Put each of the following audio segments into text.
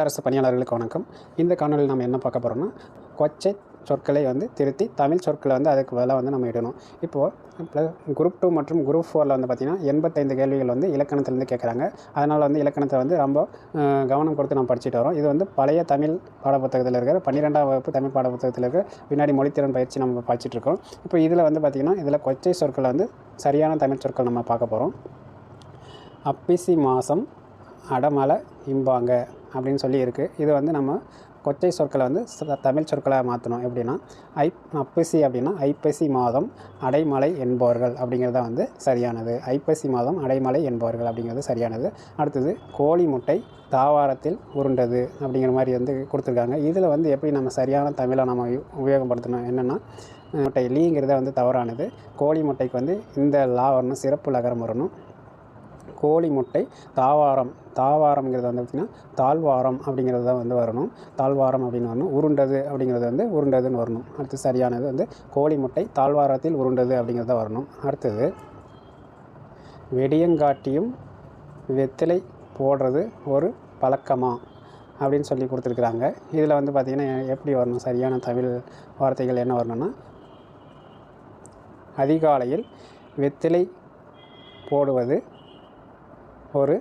அரசு பணியாளர்களுக்கு வணக்கம். இந்த காணொலியில் நம்ம என்ன பார்க்க போகிறோம்னா, கொச்சை சொற்களை திருத்தி தமிழ் சொற்களை அதுக்கு பதிலாக நம்ம இடணும். இப்போது குரூப் 2 மற்றும் குரூப் 4ல் பார்த்திங்கன்னா 85 கேள்விகள் இலக்கணத்திலேருந்து கேட்குறாங்க. அதனால் இலக்கணத்தை ரொம்ப கவனம் கொடுத்து நம்ம படிச்சுட்டு வரோம். இது பழைய தமிழ் பாடப்புத்தகத்தில் இருக்கிற 12ஆம் வகுப்பு தமிழ் பாடப்புத்தகத்தில் இருக்கிற வினாடி மொழித்திறன் பயிற்சி நம்ம படிச்சுட்ருக்கோம். இப்போ இதில் பார்த்திங்கன்னா இதில் கொச்சை சொற்கள் சரியான தமிழ் சொற்கள் நம்ம பார்க்க போகிறோம். அப்பிசி மாதம் அடமலை இம்பாங்க அப்படின்னு சொல்லி இருக்குது. இது நம்ம கொச்சை சொற்களை தமிழ் சொற்களாக மாற்றணும். எப்படின்னா அப்பிசி அப்படின்னா ஐப்பசி மாதம் அடைமலை என்பவர்கள் அப்படிங்கிறது சரியானது. ஐப்பசி மாதம் அடைமலை என்பவர்கள் அப்படிங்கிறது சரியானது. அடுத்தது கோழி முட்டை தாவாரத்தில் உருண்டது அப்படிங்கிற மாதிரி கொடுத்துருக்காங்க. இதில் எப்படி நம்ம சரியான தமிழை நம்ம உபயோகப்படுத்தணும் என்னென்னா, முட்டை லீங்கிறத தவறானது. கோழி முட்டைக்கு இந்த லா வரணும், சிறப்பு லகரம் வரணும். கோழி முட்டை தாவாரம், தாவாரம்ங்கிறது பார்த்திங்கன்னா தாழ்வாரம் அப்படிங்கிறது தான் வரணும். தாழ்வாரம் அப்படின்னு வரணும். உருண்டது அப்படிங்கிறது உருண்டதுன்னு வரணும். அடுத்து சரியானது கோழி முட்டை தாழ்வாரத்தில் உருண்டது அப்படிங்கிறத வரணும். அடுத்தது வெடியங்காட்டியும் வெத்திலை போடுறது ஒரு பழக்கமா அப்படின்னு சொல்லி கொடுத்துருக்குறாங்க. இதில் பார்த்திங்கன்னா எப்படி வரணும், சரியான தமிழ் வார்த்தைகள் என்ன வரணும்னா, அதிகாலையில் வெத்திலை போடுவது ஒரு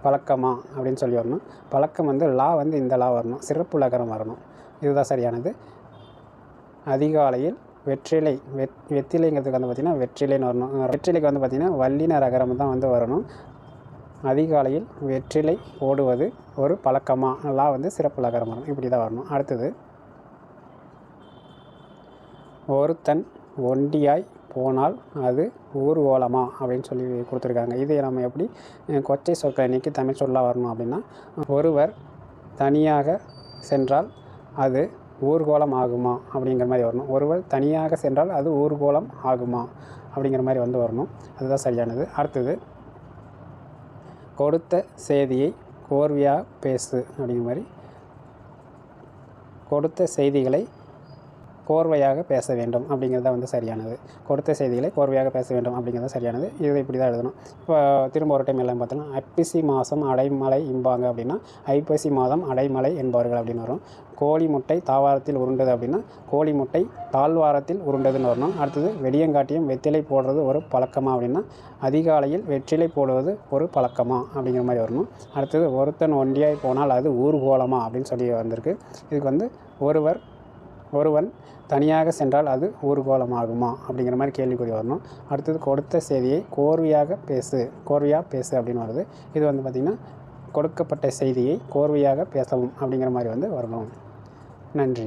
பழக்கமா அப்படின்னு சொல்லி வரணும். பழக்கம் லா இந்த லா வரணும், சிறப்பு லகரம் வரணும். இதுதான் சரியானது. அதிகாலையில் வெற்றிலை வெத்திலைங்கிறதுக்கு பார்த்திங்கன்னா வெற்றிலைன்னு வரணும். வெற்றிலைக்கு பார்த்திங்கன்னா வல்லின ரகரம் தான் வரணும். அதிகாலையில் வெற்றிலை போடுவது ஒரு பழக்கமா, லா சிறப்பு லகரம் வரணும். இப்படி தான் வரணும். அடுத்தது ஒருத்தன் ஒண்டியாய் போனால் அது ஊர்வலமா அப்படின்னு சொல்லி கொடுத்துருக்காங்க. இது நம்ம எப்படி கொச்சை சொற்களை நீக்கி தமிழ் சொல்லாக வரணும் அப்படின்னா, ஒருவர் தனியாக சென்றால் அது ஊர்கோலம் ஆகுமா அப்படிங்கிற மாதிரி வரணும். ஒருவர் தனியாக சென்றால் அது ஊர்கோலம் ஆகுமா அப்படிங்கிற மாதிரி வரணும். அதுதான் சரியானது. அடுத்தது கொடுத்த செய்தியை கோர்வையாக பேசு அப்படிங்கிற மாதிரி, கொடுத்த செய்திகளை கோர்வையாக பேச வேண்டும் அப்படிங்கிறது சரியானது. கொடுத்த செய்திகளை கோர்வையாக பேச வேண்டும் அப்படிங்கிறது சரியானது. இதை இப்படி தான் எழுதணும். இப்போ திரும்ப ஒரு டைம் எல்லாம் பார்த்தோன்னா, ஐப்பசி மாதம் அடைமலை இம்பாங்க அப்படின்னா ஐப்பசி மாதம் அடைமலை என்பவர்கள் அப்படின்னு வரும். கோழி முட்டை தாவாரத்தில் உருண்டது அப்படின்னா கோழி முட்டை தாழ்வாரத்தில் உருண்டதுன்னு வரணும். அடுத்தது வெடியங்காட்டியும் வெத்திலை போடுறது ஒரு பழக்கமா அப்படின்னா அதிகாலையில் வெற்றிலை போடுவது ஒரு பழக்கமா அப்படிங்கிற மாதிரி வரணும். அடுத்தது ஒருத்தன் ஒண்டியாய் போனால் அது ஊர்கோலமா அப்படின்னு சொல்லி வந்திருக்கு. இதுக்கு ஒருவன் தனியாக சென்றால் அது ஊர்கோலம் ஆகுமா அப்படிங்கிற மாதிரி கேள்விக்குறி வரணும். அடுத்தது கொடுத்த செய்தியை கோர்வையாக பேசு அப்படின்னு வருது. இது பார்த்திங்கன்னா கொடுக்கப்பட்ட செய்தியை கோர்வையாக பேசவும் அப்படிங்கிற மாதிரி வரணும். நன்றி.